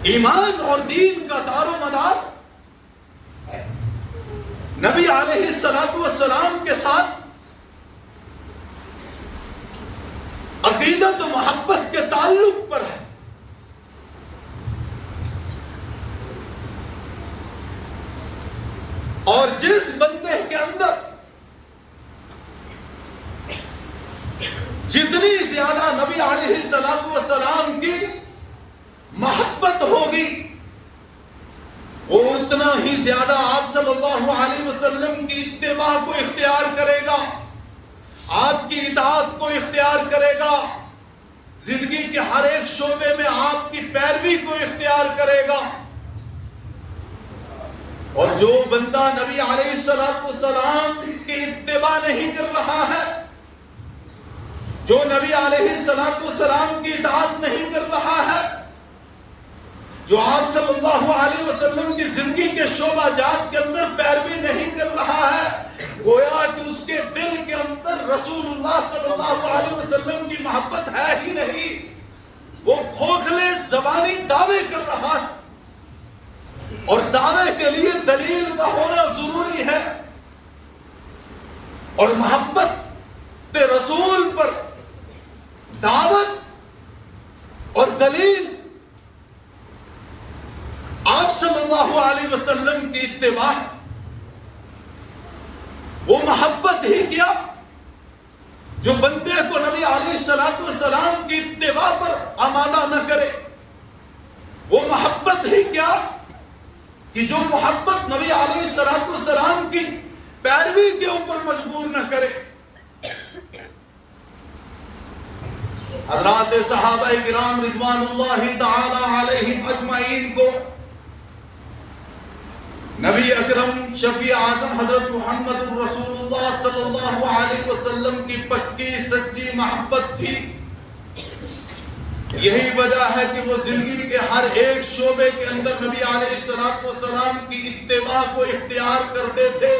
ایمان اور دین کا دار و مدار نبی علیہ الصلوۃ والسلام کے ساتھ عقیدت و محبت کے تعلق پر ہے. اور جس بندے کے اندر جتنی زیادہ نبی علیہ الصلوۃ والسلام کی محبت ہوگی وہ اتنا ہی زیادہ آپ صلی اللہ علیہ وسلم کی اتباع کو اختیار کرے گا، آپ کی اطاعت کو اختیار کرے گا، زندگی کے ہر ایک شعبے میں آپ کی پیروی کو اختیار کرے گا. اور جو بندہ نبی علیہ الصلوۃ والسلام کی اتباع نہیں کر رہا ہے، جو نبی علیہ الصلوۃ والسلام کی اطاعت نہیں کر رہا ہے، جو آپ صلی اللہ علیہ وسلم کی زندگی کے شعبہ جات کے اندر پیروی نہیں کر رہا ہے، گویا کہ اس کے دل کے اندر رسول اللہ صلی اللہ علیہ وسلم کی محبت ہے ہی نہیں. وہ کھوکھلے زبانی دعوے کر رہا ہے، اور دعوے کے لیے دلیل کا ہونا ضروری ہے. اور محبت رسول پر دعوت اور دلیل آپ صلی اللہ علیہ وسلم کی اتباع. وہ محبت ہی کیا جو بندے کو نبی علیہ الصلوۃ والسلام کی اتباع پر آمادہ نہ کرے. وہ محبت ہی کیا کہ جو محبت نبی علیہ الصلوۃ والسلام کی پیروی کے اوپر مجبور نہ کرے. حضرات صحابہ کرام رضوان اللہ تعالی علیہم اجمعین کو نبی اکرم شفیع اعظم حضرت محمد رسول اللہ صلی اللہ علیہ وسلم کی پکی سچی محبت تھی. یہی وجہ ہے کہ وہ زندگی کے ہر ایک شعبے کے اندر نبی علیہ الصلوۃ والسلام کی اتباع کو اختیار کرتے تھے.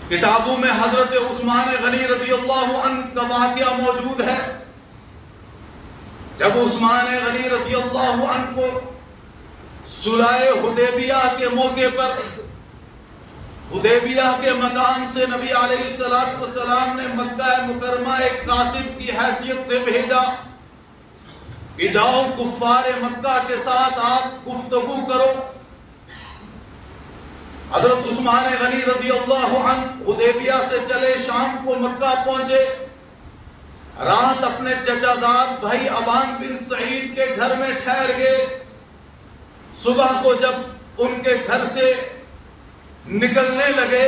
کتابوں میں حضرت عثمان غنی رضی اللہ عنہ کا واقعہ موجود ہے. جب عثمان غنی رضی اللہ عنہ کو صلح حدیبیہ کے موقع پر حدیبیہ کے مقام سے نبی علیہ الصلوۃ والسلام نے مکہ مکرمہ ایک قاصد کی حیثیت سے بھیجا کہ جاؤ کفار مکہ کے ساتھ آپ گفتگو کرو. حضرت عثمان غنی رضی اللہ عنہ حدیبیہ سے چلے شام کو مکہ پہنچے. رات اپنے چچا زاد بھائی ابان بن سعید کے گھر میں ٹھہر گئے. صبح کو جب ان کے گھر سے نکلنے لگے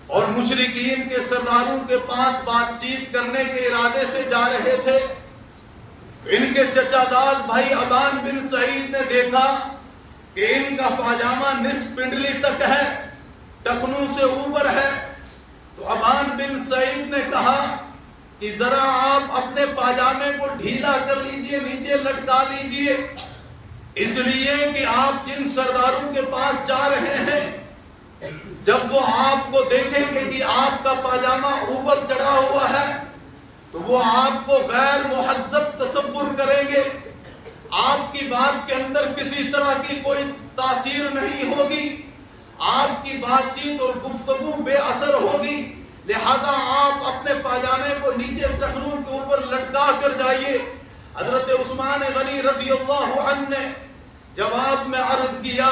اور مشرکین کے سرداروں کے پاس بات چیت کرنے کے ارادے سے جا رہے تھے، ان کے چچا زاد بھائی ابان بن سعید نے دیکھا کہ ان کا پاجامہ نصف پنڈلی تک ہے، ٹخنوں سے اوپر ہے. تو ابان بن سعید نے کہا کہ ذرا آپ اپنے پاجامے کو ڈھیلا کر لیجئے، نیچے لٹکا لیجئے، اس لیے کہ آپ جن سرداروں کے پاس جا رہے ہیں جب وہ آپ کو دیکھیں گے کہ آپ کا پاجامہ اوپر چڑھا ہوا ہے تو وہ آپ کو غیر مہذب تصور کریں گے، آپ کی بات کے اندر کسی طرح کی کوئی تاثیر نہیں ہوگی، آپ کی بات چیت اور گفتگو بے اثر ہوگی. لہذا آپ اپنے پاجامے کو نیچے ٹخنوں کے اوپر لٹکا کر جائیے. حضرت عثمان غنی رضی اللہ عنہ نے جواب میں عرض کیا،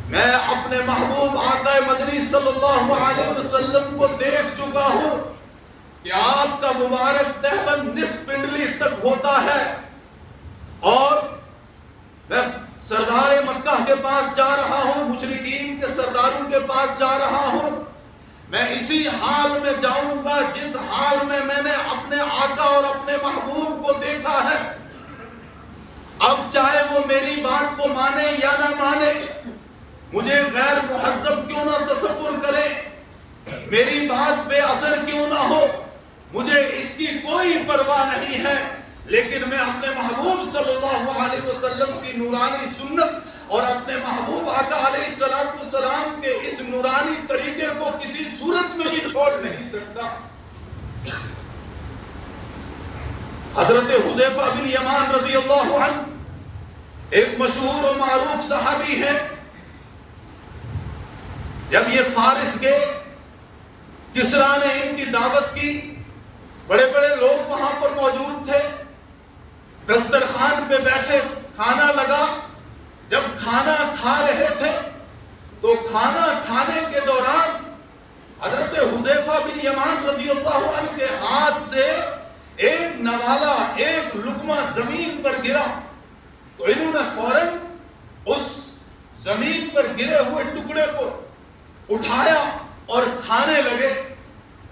میں اپنے محبوب آقا مدنی صلی اللہ علیہ وسلم کو دیکھ چکا ہوں کہ آپ کا مبارک تہبند نصف پنڈلی تک ہوتا ہے، اور میں سردار مکہ کے پاس جا رہا ہوں، مشرکین کے سرداروں کے پاس جا رہا ہوں. میں اسی حال میں جاؤں گا جس حال میں میں نے اپنے آقا اور اپنے محبوب کو دیکھا ہے. اب چاہے وہ میری بات کو مانے یا نہ مانے، مجھے غیر مہذب کیوں نہ تصور کرے، میری بات بے اثر کیوں نہ ہو، مجھے اس کی کوئی پرواہ نہیں ہے. لیکن میں اپنے محبوب صلی اللہ علیہ وسلم کی نورانی سنت اور اپنے محبوب آقا علیہ الصلوۃ والسلام کے اس نورانی طریقے کو کسی صورت میں بھی چھوڑ نہیں سکتا. حضرت حذیفہ بن یمان رضی اللہ عنہ ایک مشہور و معروف صحابی ہے. جب یہ فارس کے کسریٰ نے ان کی دعوت کی، بڑے بڑے لوگ وہاں پر موجود تھے، دسترخوان پہ بیٹھے، کھانا لگا. جب کھانا کھا رہے تھے تو کھانا کھانے کے دوران حضرت حذیفہ بن یمان رضی اللہ عنہ کے ہاتھ سے ایک نوالا، ایک لقمہ زمین پر گرا تو انہوں نے فوراً اس زمین پر گرے ہوئے ٹکڑے کو اٹھایا اور کھانے لگے.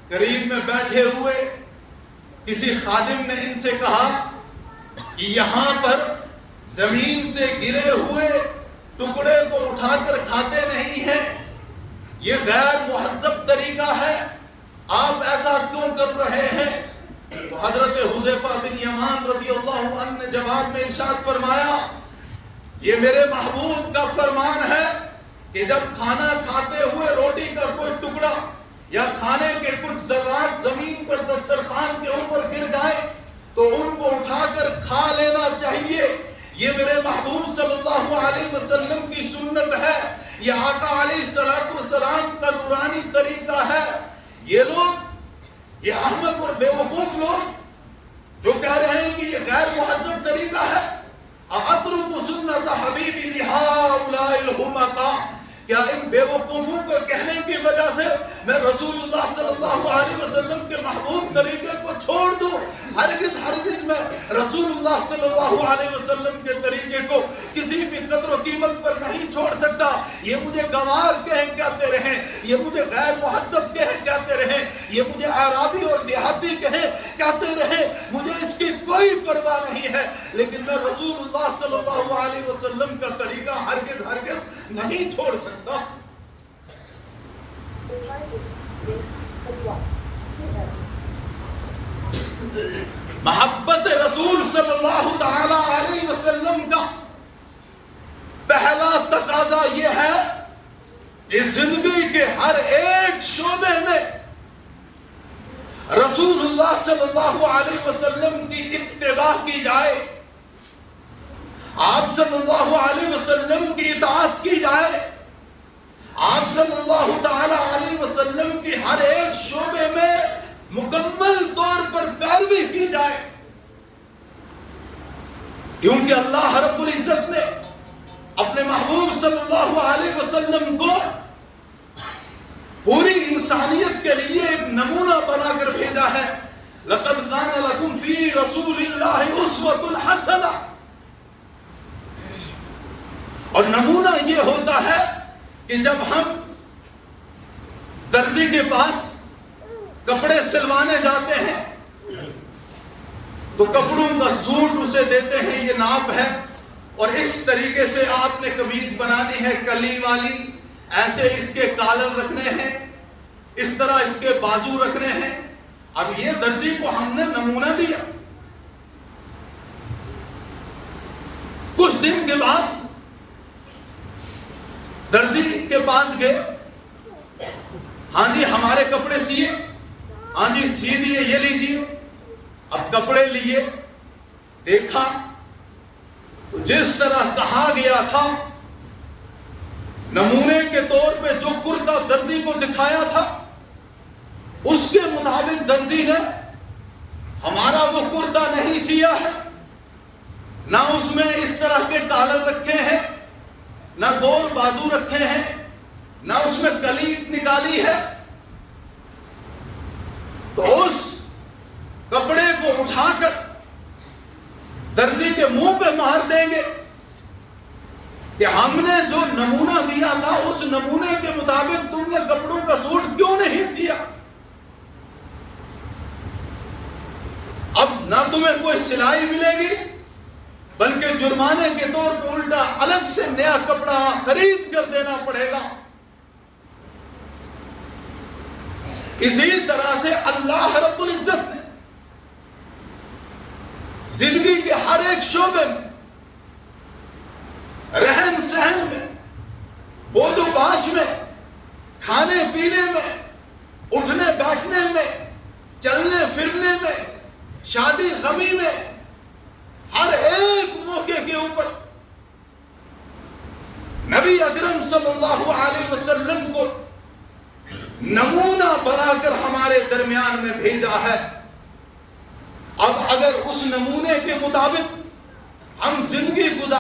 قریب میں بیٹھے ہوئے کسی خادم نے ان سے کہا کہ یہاں پر زمین سے گرے ہوئے ٹکڑے کو اٹھا کر کھاتے نہیں ہیں، یہ غیر مہذب طریقہ ہے، آپ ایسا کیوں کر رہے ہیں؟ تو حضرت حذیفہ بن یمان رضی اللہ عنہ نے جواب میں ارشاد فرمایا، یہ میرے محبوب کا فرمان ہے کہ جب کھانا کھاتے ہوئے روٹی کا کوئی ٹکڑا یا کھانے کے کچھ ذرات زمین پر دسترخوان کے اوپر گر جائے تو ان کو اٹھا کر کھا لینا چاہیے. یہ میرے محبوب صلی اللہ علیہ وسلم کی سنت ہے، یہ آقا علیہ السلام کا نورانی طریقہ ہے. یہ لوگ، یہ احمق اور بیوقوف لوگ جو کہہ رہے ہیں کہ یہ غیر مہذب طریقہ ہے، اَأَتْرُكُ سُنَّةَ حَبِيبِ لِهَٰؤُلَاءِ الْحُمَقَاءِ، کیا ان بیوقوفوں کو کہنے کی وجہ سے میں رسول اللہ صلی اللہ علیہ وسلم کے محبوب طریقے کو چھوڑ دوں؟ ہرگز ہرگز میں رسول اللہ صلی اللہ علیہ وسلم کے طریقے کو کسی بھی قدر و قیمت پر نہیں چھوڑ سکتا. یہ مجھے گوار کہتے رہیں، یہ مجھے غیر مہذب کہتے رہیں، یہ مجھے اعرابی اور دیہاتی کہتے رہیں، مجھے اس کی کوئی پرواہ نہیں ہے، لیکن میں رسول اللہ صلی اللہ علیہ وسلم کا طریقہ ہرگز ہرگز نہیں چھوڑ سکتا. محبت رسول صلی اللہ تعالی علیہ وسلم کا پہلا تقاضا یہ ہے کہ زندگی کے ہر ایک شعبے میں رسول اللہ صلی اللہ علیہ وسلم کی اتباع کی جائے، آپ صلی اللہ علیہ وسلم کی اطاعت کی جائے، آپ صلی اللہ تعالی علیہ وسلم کی ہر ایک شعبے میں مکمل طور پر پیروی کی جائے. کیونکہ اللہ رب العزت نے اپنے محبوب صلی اللہ علیہ وسلم کو پوری انسانیت کے لیے ایک نمونہ بنا کر بھیجا ہے. لَقَدْ كَانَ لَكُمْ فِي رَسُولِ اللَّهِ أُسْوَةٌ حَسَنَةٌ. اور نمونہ یہ ہوتا ہے کہ جب ہم درزی کے پاس کپڑے سلوانے جاتے ہیں تو کپڑوں کا سوٹ اسے دیتے ہیں، یہ ناپ ہے اور اس طریقے سے آپ نے قمیض بنانی ہے کلی والی، ایسے اس کے کالر رکھنے ہیں، اس طرح اس کے بازو رکھنے ہیں. اب یہ درزی کو ہم نے نمونہ دیا. کچھ دن کے بعد درزی کے پاس گئے، ہاں جی ہمارے کپڑے سیے، ہاں جی سی دیے، یہ لیجیے. اب کپڑے لیے، دیکھا جس طرح کہا گیا تھا، نمونے کے طور پہ جو کرتا درزی کو دکھایا تھا اس کے مطابق درزی نے ہمارا وہ کرتا نہیں سیا ہے، نہ اس میں اس طرح کے کالر رکھے ہیں، نہ گول بازو رکھے ہیں، نہ اس میں کلی نکالی ہے. تو اس کپڑے کو اٹھا کر درزی کے منہ پہ مار دیں گے کہ ہم نے جو نمونہ دیا تھا اس نمونے کے مطابق تم نے کپڑوں کا سوٹ کیوں نہیں سیا. اب نہ تمہیں کوئی سلائی ملے گی بلکہ جرمانے کے طور پر الٹا الگ سے نیا کپڑا خرید کر دینا پڑے گا. اسی طرح سے اللہ رب العزت نے زندگی کے ہر ایک شعبے میں، رہن سہن میں، بود و باش میں، کھانے پینے میں، اٹھنے بیٹھنے میں، چلنے پھرنے میں، شادی غمی میں ہر ایک موقع کے اوپر نبی اکرم صلی اللہ علیہ وسلم کو نمونہ بنا کر ہمارے درمیان میں بھیجا ہے. اب اگر اس نمونے کے مطابق ہم زندگی گزار